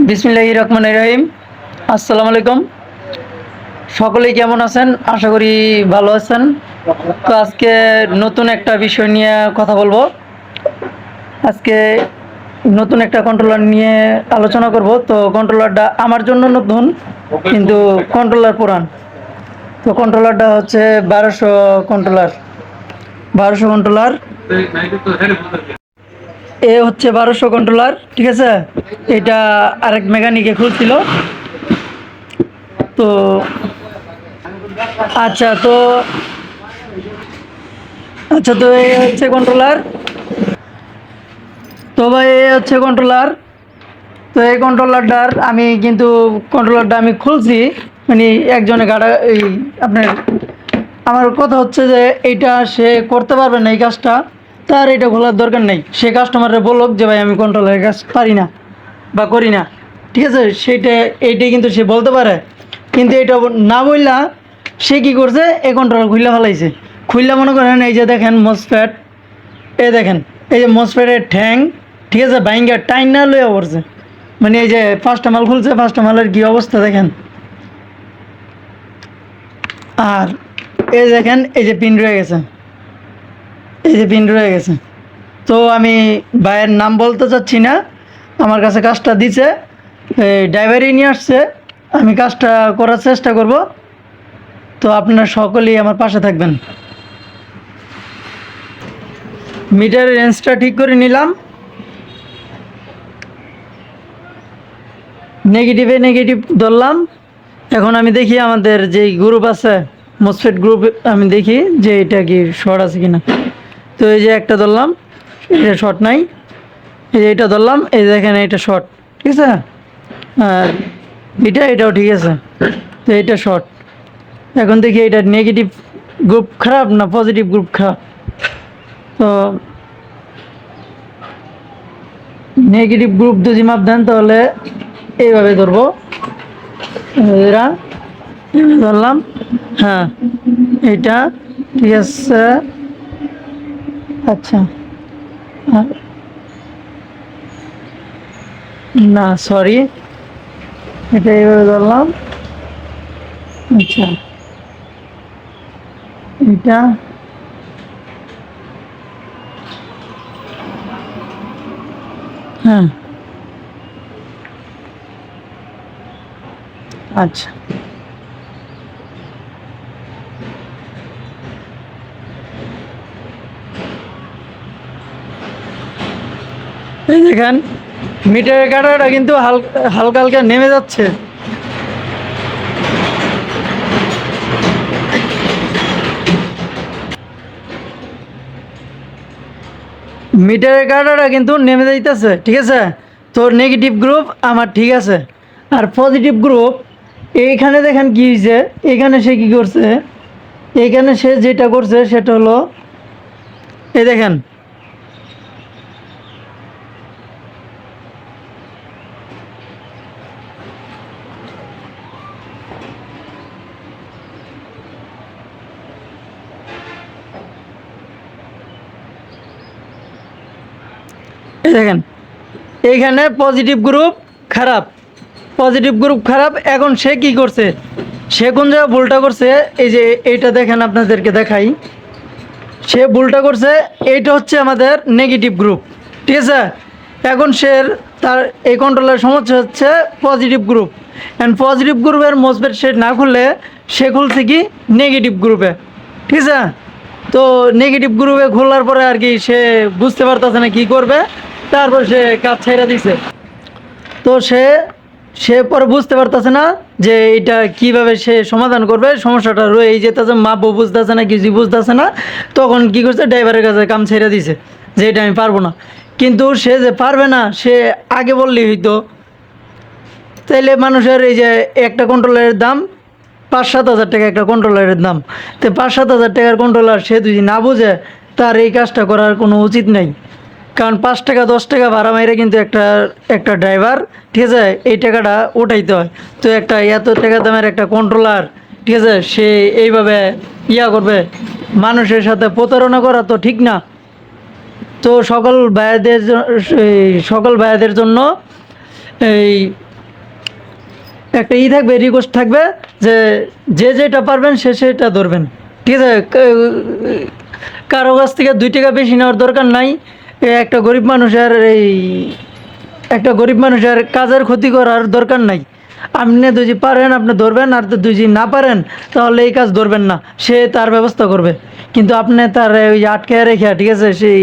বিসমিল্লাহির রহমানির রহিম। আসসালামু আলাইকুম। সকলেই কেমন আছেন? আশা করি ভালো আছেন। তো আজকে নতুন একটা বিষয় নিয়ে কথা বলবো। আজকে নতুন একটা কন্ট্রোলার নিয়ে আলোচনা করব। তো কন্ট্রোলারটা আমার জন্য নতুন, কিন্তু কন্ট্রোলার পুরান। তো কন্ট্রোলারটা হচ্ছে 1200 কন্ট্রোলার। এ হচ্ছে 1200 কন্ট্রোলার, ঠিক আছে। এটা আরেক মেকানিকে খুলছিল। তো আচ্ছা তো আচ্ছা তো এই হচ্ছে কন্ট্রোলার। তো ভাই এই হচ্ছে কন্ট্রোলার। তো এই কন্ট্রোলারটা আমি খুলছি, মানে একজনে গাড়া এই আপনার আমার কথা হচ্ছে যে এইটা সে করতে পারবে না এই কাজটা, তার এটা খোলার দরকার নেই। সে কাস্টমারে বলুক যে ভাই আমি কন্ট্রোলারের কাজ পারি না বা করি না, ঠিক আছে। এইটাই কিন্তু সে বলতে পারে। কিন্তু এটা না বললা সে কি করছে, এই কন্ট্রোলার খুললা ফেলাইছে। খুললা মনে করেন এই যে দেখেন মসফেট, এই দেখেন এই যে মসফেটের ঠ্যাং, ঠিক আছে, বাইঙ্গা টাইন না লইয়া পড়ছে। মানে এই যে ফার্স্টটা মাল খুলছে, ফার্স্টটা মালের কি অবস্থা দেখেন। আর এই দেখেন এই যে পিন রয়ে গেছে, এই যে পিন রয়ে গেছে। তো আমি ভাইয়ের নাম বলতে চাচ্ছি না, আমার কাছে কাজটা দিছে, ড্রাইভারই নিয়ে আসছে। আমি কাজটা করার চেষ্টা করব। তো আপনারা সকলেই আমার পাশে থাকবেন। মিটারের রেঞ্জটা ঠিক করে নিলাম। নেগেটিভ ধরলাম। এখন আমি দেখি আমাদের যে গ্রুপ আছে মসফেট গ্রুপ, আমি দেখি যে এটা কি শর্ট আছে কিনা। তো এই যে একটা ধরলাম, এটা শর্ট নাই। এই যে এটা ধরলাম, এই দেখেন এটা শর্ট, ঠিক আছে। আর এটাও ঠিক আছে। তো এটা শর্ট। এখন দেখি এটা নেগেটিভ গ্রুপ খারাপ না পজিটিভ গ্রুপ খারাপ। তো নেগেটিভ গ্রুপ যদি মাপ দেন তাহলে এইভাবে ধরবো, এরা ধরলাম। হ্যাঁ, এটা ঠিক আছে। আচ্ছা, না সরি, এটা এইভাবে ধরলাম। আচ্ছা, এটা হ্যাঁ, আচ্ছা। এই দেখেন মিটারের কাঁটাটা কিন্তু হালকা হালকা নেমে যাচ্ছে। মিটারের কাঁটাটা কিন্তু নেমে যাইতেছে, ঠিক আছে। তো নেগেটিভ গ্রুপ আমার ঠিক আছে। আর পজিটিভ গ্রুপ এইখানে দেখেন কি হয়েছে। এইখানে সে কি করছে, এইখানে সে যেটা করছে সেটা হলো এই দেখেন, এই দেখেন এইখানে পজিটিভ গ্রুপ খারাপ। এখন সে কি করছে, সে কোন জায়গায় ভুলটা করছে, এই যে এইটা দেখেন আপনাদেরকে দেখাই। সে ভুলটা করছে, এইটা হচ্ছে আমাদের নেগেটিভ গ্রুপ, ঠিক আছে। এখন তার এই কন্ট্রোলের সমস্যা হচ্ছে পজিটিভ গ্রুপ। অ্যান্ড পজিটিভ গ্রুপের মসফেট সে না খুললে সে খুলছে কি নেগেটিভ গ্রুপে, ঠিক আছে। তো নেগেটিভ গ্রুপে খোলার পরে আর কি সে বুঝতে পারতেছে না কি করবে, তারপর সে কাজ ছেড়ে দিছে। তো সে পরে বুঝতে পারতেছে না যে এটা কিভাবে সে সমাধান করবে। সমস্যাটা রয়ে যেতেছে, মাপও বুঝতেছে না, কিছুই বুঝতেছে না। তখন কি করছে, ড্রাইভারের কাছে কাম ছেড়ে দিছে যে এটা আমি পারবো না। কিন্তু সে যে পারবে না সে আগে বললেই হইতো। তাইলে মানুষের এই যে একটা কন্ট্রোলারের দাম 5-7 হাজার টাকা, একটা কন্ট্রোলারের দাম। তো 5-7 হাজার টাকার কন্ট্রোলার সে যদি না বুঝে, তার এই কাজটা করার কোনো উচিত নেই। কারণ 5 টাকা 10 টাকা ভাড়া মাইরে কিন্তু একটা ড্রাইভার, ঠিক আছে, এই টাকাটা উঠাইতে হয়। তো এত টাকা দামের একটা কন্ট্রোলার, ঠিক আছে, সে এইভাবে করবে, মানুষের সাথে প্রতারণা করা তো ঠিক না। তো সকল ভাইয়াদের জন্য এই একটা থাকবে, রিকোয়েস্ট থাকবে যে যে যেটা পারবেন সে সেটা ধরবেন, ঠিক আছে? কারো কাছ থেকে 2 টাকা বেশি নেওয়ার দরকার নাই। একটা গরিব মানুষের একটা গরিব মানুষের কাজের ক্ষতি করার দরকার নাই। আপনি যদি পারেন আপনি ধরবেন, আর যদি না পারেন তাহলে এই কাজ ধরবেন না, সে তার ব্যবস্থা করবে। কিন্তু আপনি তার ওই আটকে রেখে, ঠিক আছে, সেই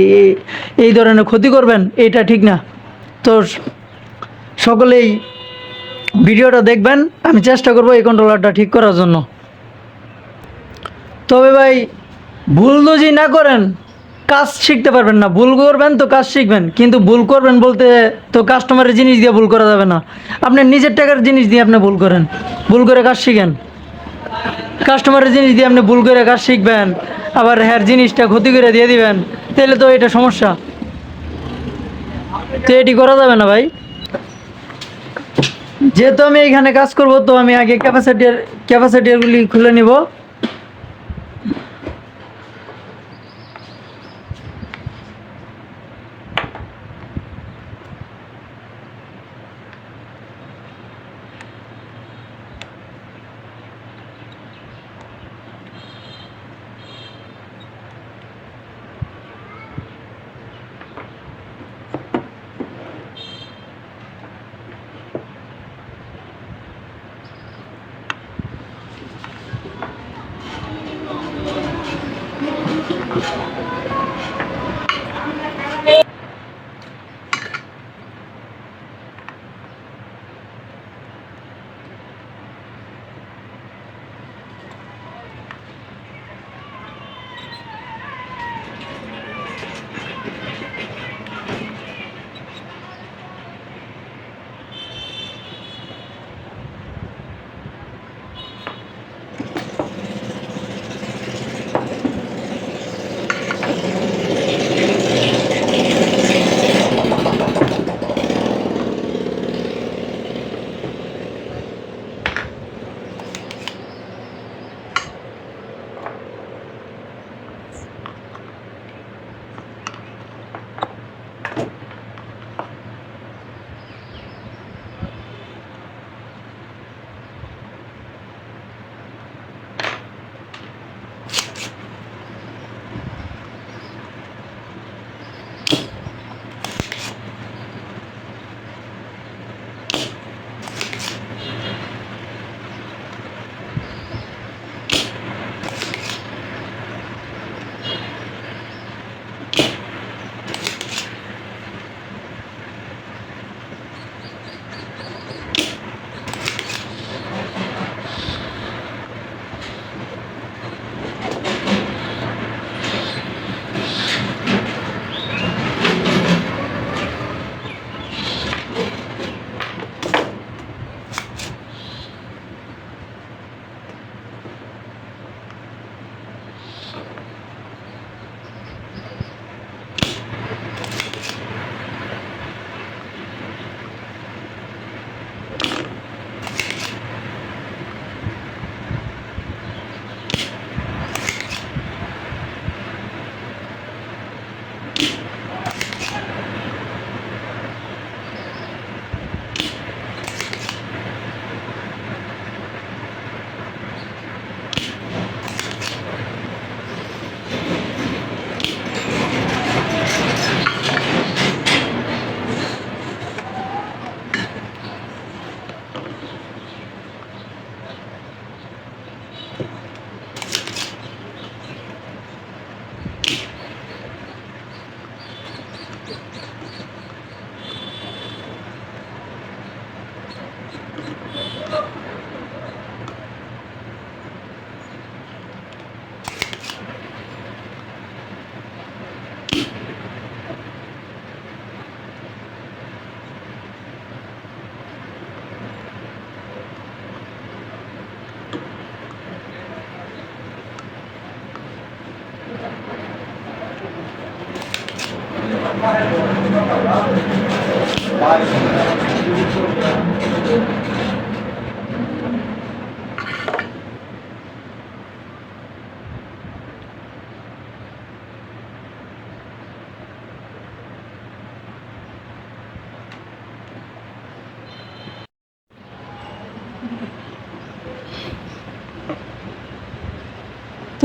এই ধরনের ক্ষতি করবেন, এটা ঠিক না। তো সকলেই ভিডিওটা দেখবেন, আমি চেষ্টা করব এই কন্ট্রোলারটা ঠিক করার জন্য। তবে ভাই, ভুল যদি না করেন কাজ শিখতে পারবেন না। ভুল করবেন তো কাজ শিখবেন, কিন্তু ভুল করবেন বলতে তো কাস্টমারের জিনিস দিয়ে ভুল করা যাবে না। আপনি নিজের টাকার জিনিস দিয়ে আপনি ভুল করেন, ভুল করে কাজ শিখেন। কাস্টমারের জিনিস দিয়ে আপনি ভুল করে কাজ শিখবেন, আবার হ্যার জিনিসটা ক্ষতি করে দিয়ে দিবেন, তাহলে তো এটা সমস্যা। তো এটি করা যাবে না ভাই। যেহেতু আমি এখানে কাজ করব, তো আমি আগে ক্যাপাসিটিগুলি খুলে নিব।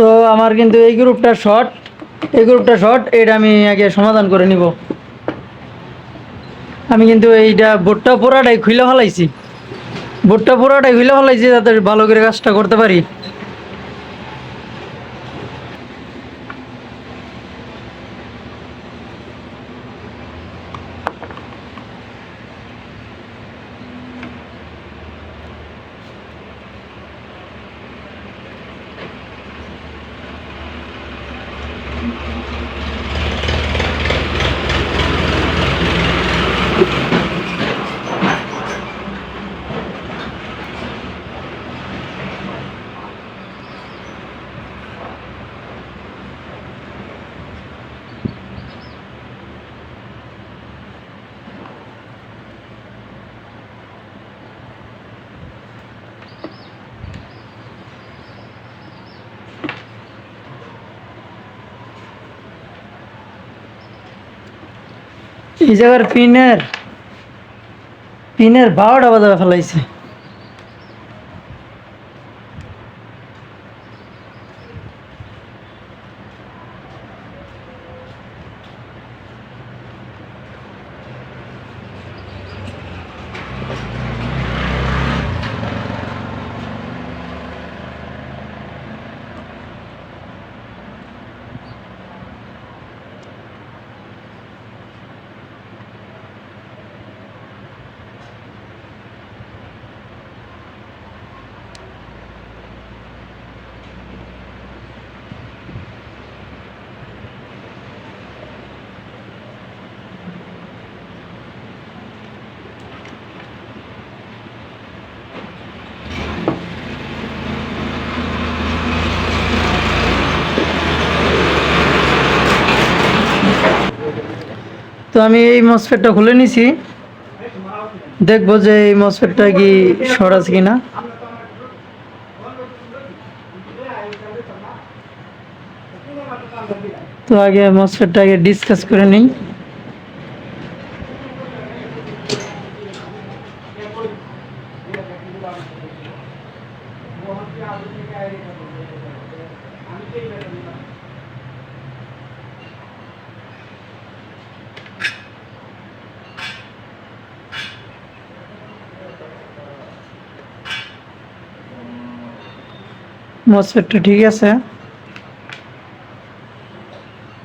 তো আমার কিন্তু এই গ্রুপটা শর্ট এটা আমি আগে সমাধান করে নিব। আমি কিন্তু এইটা বোর্ডটা পুরাটাই খুলে ফেলাইছি যাতে ভালো করে কাজটা করতে পারি। এই জায়গার পিনের 12টা বাজায় ফেলাইছে। তো আমি এই মসফেটটা খুলে নিছি, দেখবো যে এই মসফেটটা কি শর্ট আছে কিনা। তো আগে মসফেটটা আগে ডিসকাস করে নিই। মসফেটটা ঠিক আছে।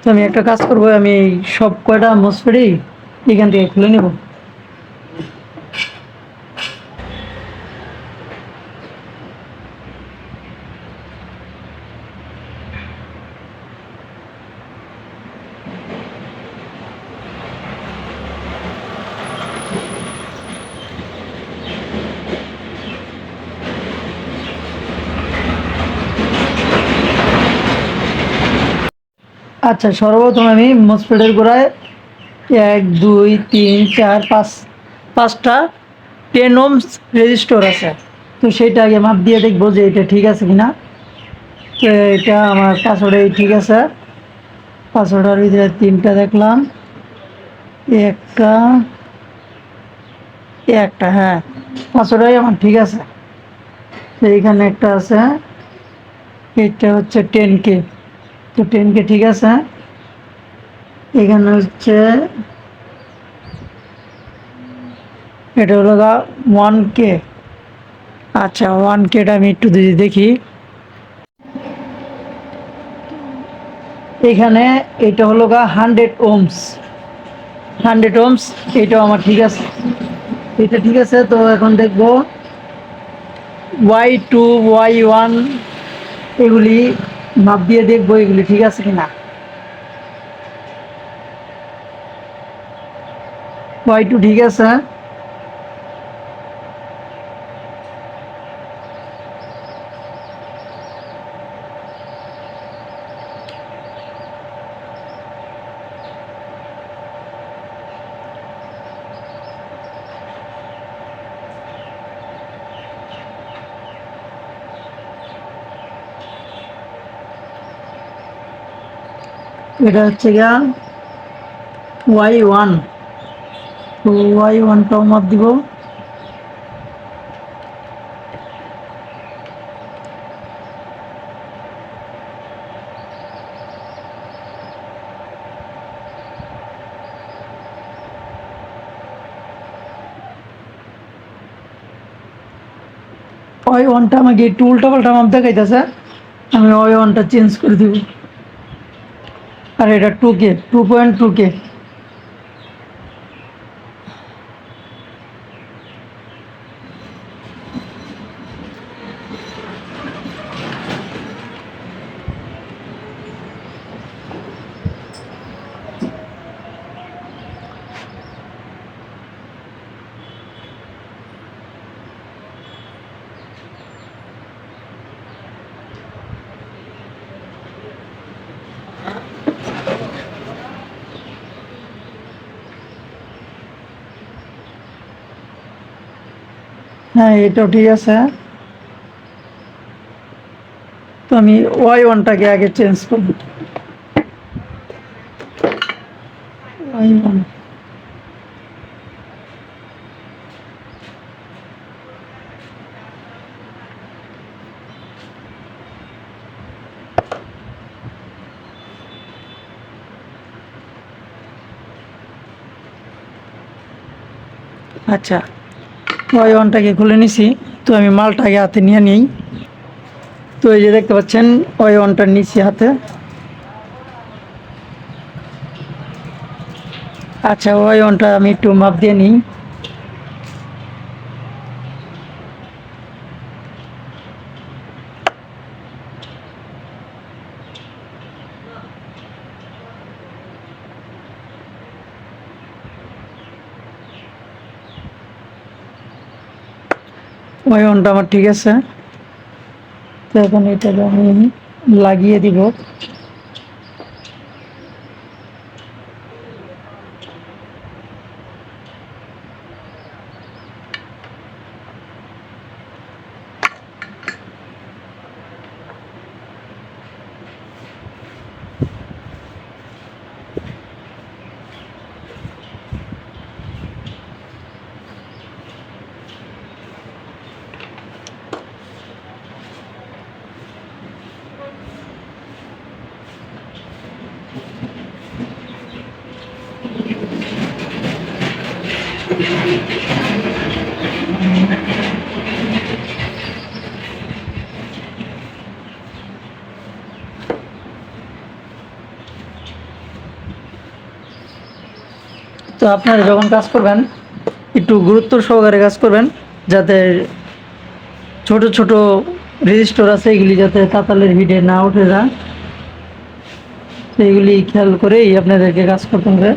তো আমি একটা কাজ করবো, আমি সব কয়টা মসফেটই এখান থেকে খুলে নেব। আচ্ছা, সর্বপ্রথম আমি মসফেটের গোড়ায় 1 2 3 4 5 5টা 10 ohms রেজিস্টর আছে। তো সেইটা আগে মাপ দিয়ে দেখবো যে এটা ঠিক আছে কিনা। তো এটা আমার পাসওয়ার্ডে ঠিক আছে। পাসওয়ার্ডের ভিতরে 3টা দেখলাম, একটা একটা হ্যাঁ, পাসওয়ার্ডটাই আমার ঠিক আছে। তো এইখানে একটা আছে, এটা হচ্ছে 10K। তো 10K ঠিক আছে। এখানে হচ্ছে এটা হলো 1K। আচ্ছা, 1Kটা আমি একটু যদি দেখি, এখানে এটা হলো 100 ohms। 100 ohms, এটাও আমার ঠিক আছে, এটা ঠিক আছে। তো এখন দেখবো Y2 Y1 এগুলি মাপ দিয়ে দেখবো এগুলি ঠিক আছে কিনা। Y2 ঠিক আছে। এটা হচ্ছে গিয়া Y1। তো Y1টাও মাপ দিব। ওই ওয়ানটা আমাকে একটু উল্টা পাল্টা মাপ দেখাইতেছে, আমি ওই ওয়ানটা চেঞ্জ করে দিব। আর এটা 2K, 2.2K। হ্যাঁ, এটাও ঠিক আছে। তো আমি ওয়াই ওয়ানটাকে আগে চেঞ্জ করব। ওয়াই ওয়ান, আচ্ছা ওয়াই ওয়ানটাকে খুলে নিছি। তো আমি মালটাকে হাতে নিয়ে নিই। তো এই যে দেখতে পাচ্ছেন ওয়াই ওয়ানটা নিচ্ছি হাতে। আচ্ছা, ওয়াই ওয়ানটা আমি একটু মাপ দিয়ে নিই। ওয়াই ওয়ানটা আমার ঠিক আছে। তো এখন এটাকে আমি লাগিয়ে দিব। তো আপনারা যখন কাজ করবেন একটু গুরুত্ব সহকারে কাজ করবেন, যাতে ছোট ছোট রেজিস্টার আছে এগুলি যাতে তাতালের হিটে না উঠে যায়, সেইগুলি খেয়াল করেই আপনাদেরকে কাজ করতে হবে।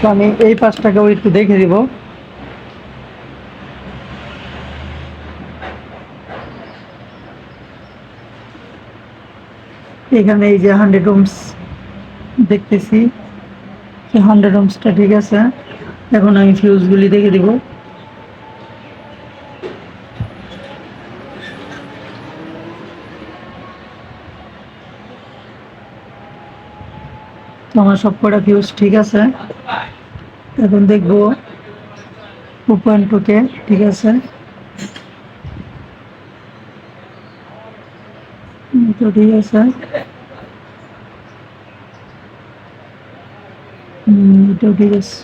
তো আমি এই পাশটাকেও একটু দেখে দিব। এখানে এই যে 100 ওহমস দেখতেছি, 100 ওহমসটা ঠিক আছে। এখন আমি ফিউজগুলি দেখে দিব। তো আমার সব কটা ফিউজ ঠিক আছে। এখন দেখবো 2.2K ঠিক আছে। তো ঠিক আছে, এটাও ঠিক আছে।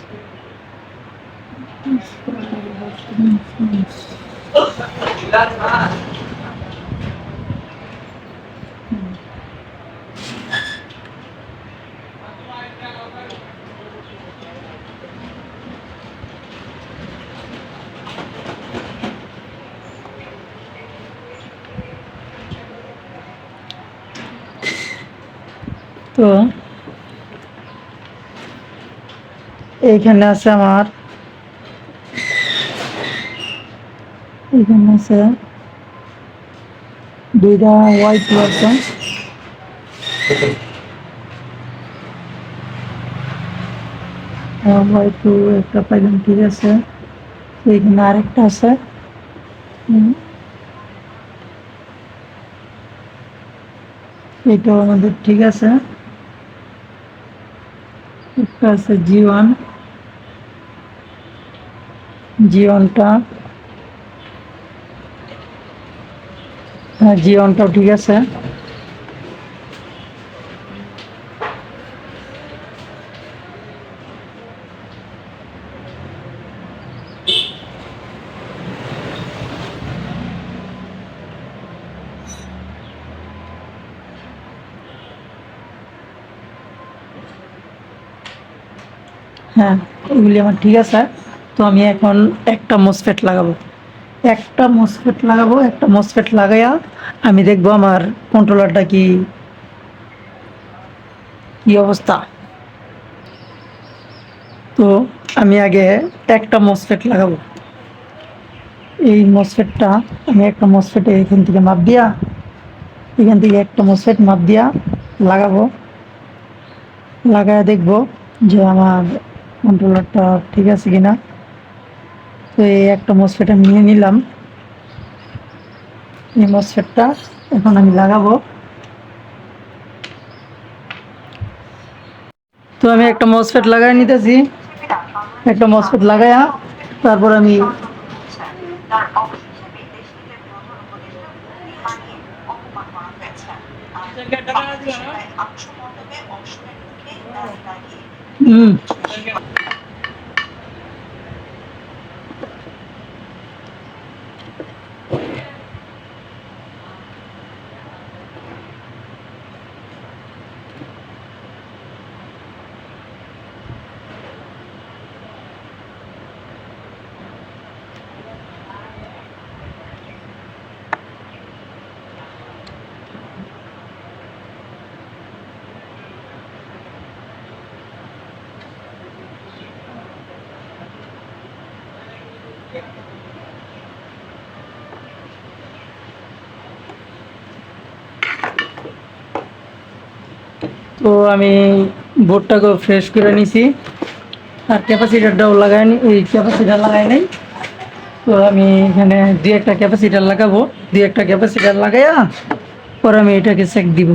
তো এইখানে আছে আমার, এখানে আছে দুইটা হোয়াইট আছে। হোয়াইট একটা পাইলাম ঠিক আছে। এখানে আরেকটা আছে, এটাও আমাদের ঠিক আছে। একটা আছে জি1, জি1টা, হ্যাঁ জি1টাও ঠিক আছে। হ্যাঁ, এগুলি আমার ঠিক আছে। তো আমি এখন একটা মসফেট লাগাবো, একটা মসফেট লাগাইয়া আমি দেখবো আমার কন্ট্রোলারটা কি কি অবস্থা। তো আমি আগে একটা মসফেট লাগাবো। এই মসফেটটা আমি একটা মসফেটে এখান থেকে একটা মসফেট মাপ দিয়া লাগাবো, লাগায় দেখবো যে আমার কন্ট্রোলারটা ঠিক আছে কিনা। তো এই একটা মসফেট আমি নিয়ে নিলাম। এই মসফেটটা এখন আমি লাগাবো। তো আমি একটা মসফেট লাগাই নিতেছি। একটা মসফেট লাগাইয়া তারপর আমি হুম। তো আমি বোর্ডটাকে ফ্রেশ করে নিছি, আর ক্যাপাসিটারটাও লাগাই নি, এই ক্যাপাসিটার লাগাই নাই। তো আমি এখানে দুই একটা ক্যাপাসিটার লাগাইয়া পরে আমি এটাকে চেক দিব।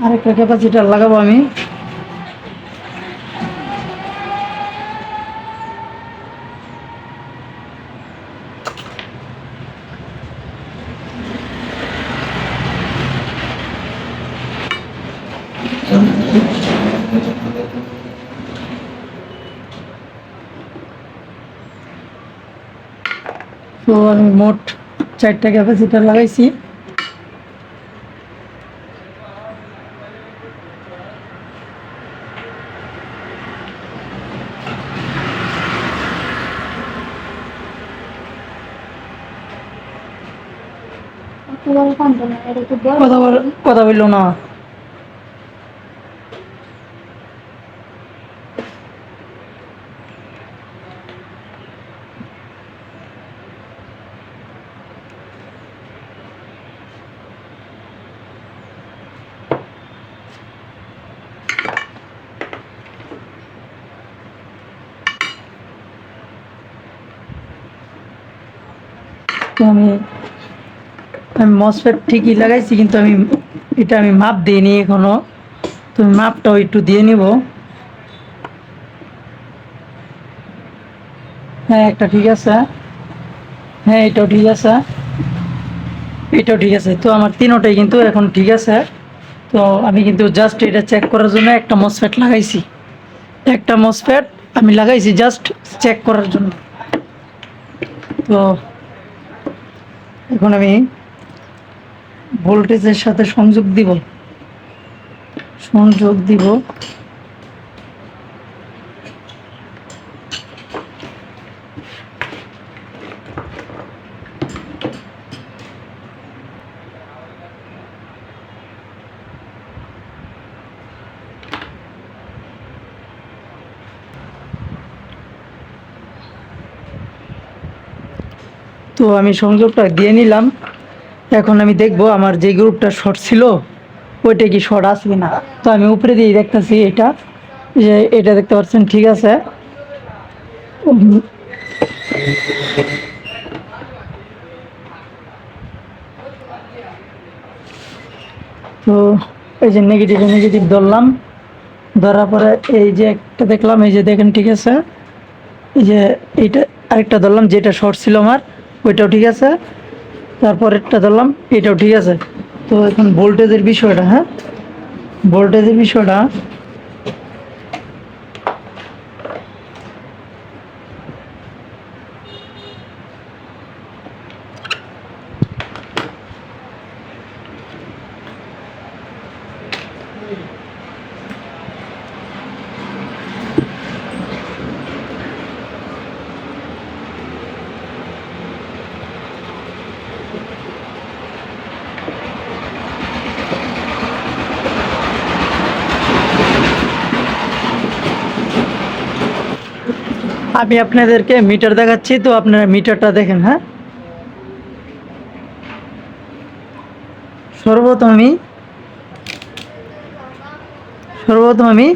আরেকটা ক্যাপাসিটার লাগাবো আমি। তো আমি মোট 4টা ক্যাপাসিটার লাগাইছি। কথা বললো না। তো আমি মসফেট ঠিকই লাগাইছি, কিন্তু আমি মাপ দিইনি এখনো। তুমি মাপটাও একটু দিয়ে নিব। হ্যাঁ, একটা ঠিক আছে। হ্যাঁ, এটাও ঠিক আছে। এটাও ঠিক আছে। তো আমার তিনোটাই কিন্তু এখন ঠিক আছে। তো আমি কিন্তু জাস্ট এটা চেক করার জন্য একটা মসফেট লাগাইছি। একটা মসফেট আমি লাগাইছি জাস্ট চেক করার জন্য। তো এখন আমি ভোল্টেজের সাথে সংযোগ দিব। তো আমি সংযোগটা দিয়ে নিলাম। এখন আমি দেখবো আমার যে গ্রুপটা শর্ট ছিল ওইটা কি শর্ট আছে কিনা। তো আমি উপরে দিয়ে দেখতেছি এটা দেখতে পাচ্ছেন ঠিক আছে। তো এই যে নেগেটিভ ধরলাম। ধরার পরে এই যে একটা দেখলাম, এই যে দেখেন ঠিক আছে। এই যে এইটা আরেকটা ধরলাম, যেটা শর্ট ছিল আমার ওইটাও ঠিক আছে। তারপরেরটা ধরলাম, এটাও ঠিক আছে। তো এখন ভোল্টেজের বিষয়টা, হ্যাঁ, ভোল্টেজের বিষয়টা আমি আপনাদেরকে মিটার দেখাচ্ছি। তো আপনারা মিটারটা দেখেন। হ্যাঁ, সর্বপ্রথম আমি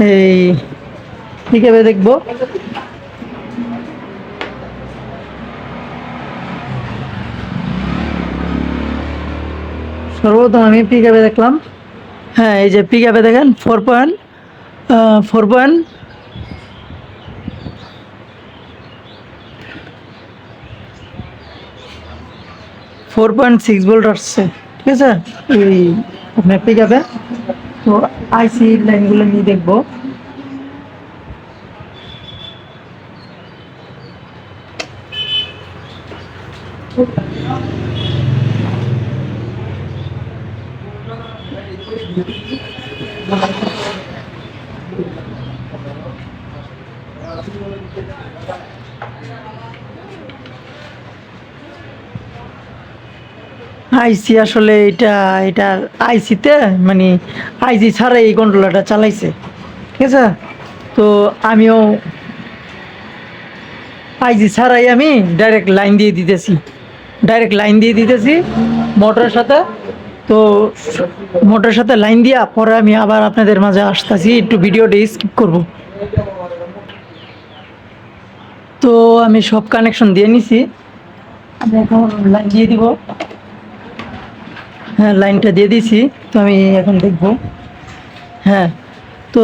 এই পিকআপে দেখবো। সর্বপ্রথম আমি পিকআপে দেখলাম। হ্যাঁ, এই যে পিকআপে দেখেন 4.6 ভোল্ট আসছে। ঠিক আছে, এই আপনার পিকআপে। তো আইসি লাইনগুলো নিয়ে দেখবো। আইসি আসলে এটা আইসিতে মানে আইসি ছাড়া এই কন্ট্রোলারটা চালাইছে। ঠিক আছে, তো আমিও আইসি ছাড়াই আমি ডাইরেক্ট লাইন দিয়ে দিতেছি মোটরের সাথে। তো মোটরের সাথে লাইন দিয়া পরে আমি আবার আপনাদের মাঝে আসতেছি, একটু ভিডিওটা স্কিপ করব। তো আমি সব কানেকশন দিয়ে নিছি। আমি এখন লাইন দিয়ে দিব। হ্যাঁ, লাইনটা দিয়ে দিছি। তো আমি এখন দেখব। হ্যাঁ, তো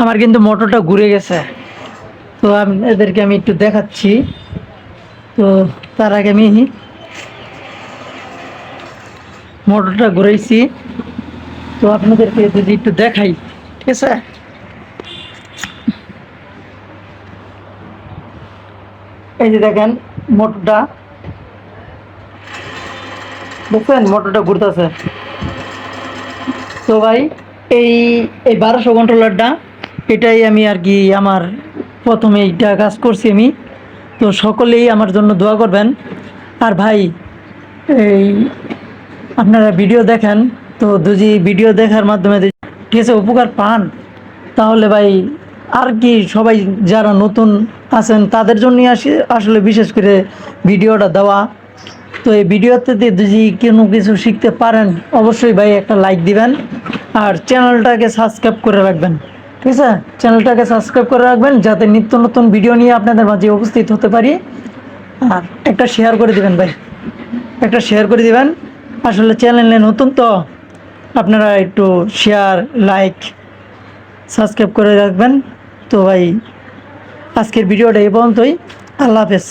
আমার কিন্তু মোটরটা ঘুরে গেছে। তো এদেরকে আমি একটু দেখাচ্ছি। তো তার আগে আমি মোটরটা ঘুরাইছি। তো আপনাদেরকে যদি একটু দেখাই, ঠিক আছে। এই যে দেখেন মোটরটা, দেখছেন মোটরটা ঘুরতেছে। তো ভাই এই এই 1200 কন্ট্রোলারটা এটাই আমি আর কি আমার প্রথমে এইটা কাজ করছি আমি। তো সকলেই আমার জন্য দোয়া করবেন। আর ভাই এই আপনারা ভিডিও দেখেন, তো যদি ভিডিও দেখার মাধ্যমে ঠিক আছে উপকার পান, তাহলে ভাই আর কি সবাই যারা নতুন আছেন তাদের জন্যই আসলে বিশেষ করে ভিডিওটা দেওয়া। তো এই ভিডিওতে যদি কোনো কিছু শিখতে পারেন অবশ্যই ভাই একটা লাইক দিবেন, আর চ্যানেলটাকে সাবস্ক্রাইব করে রাখবেন। ঠিক আছে, চ্যানেলটাকে সাবস্ক্রাইব করে রাখবেন যাতে নিত্য নতুন ভিডিও নিয়ে আপনাদের মাঝে উপস্থিত হতে পারি। আর একটা শেয়ার করে দিবেন ভাই, একটা শেয়ার করে দিবেন। আসলে চ্যানেলে নতুন তো আপনারা একটু শেয়ার, লাইক, সাবস্ক্রাইব করে রাখবেন। তো ভাই আজকের ভিডিওটা এই পর্যন্তই। আল্লাহ হাফেজ।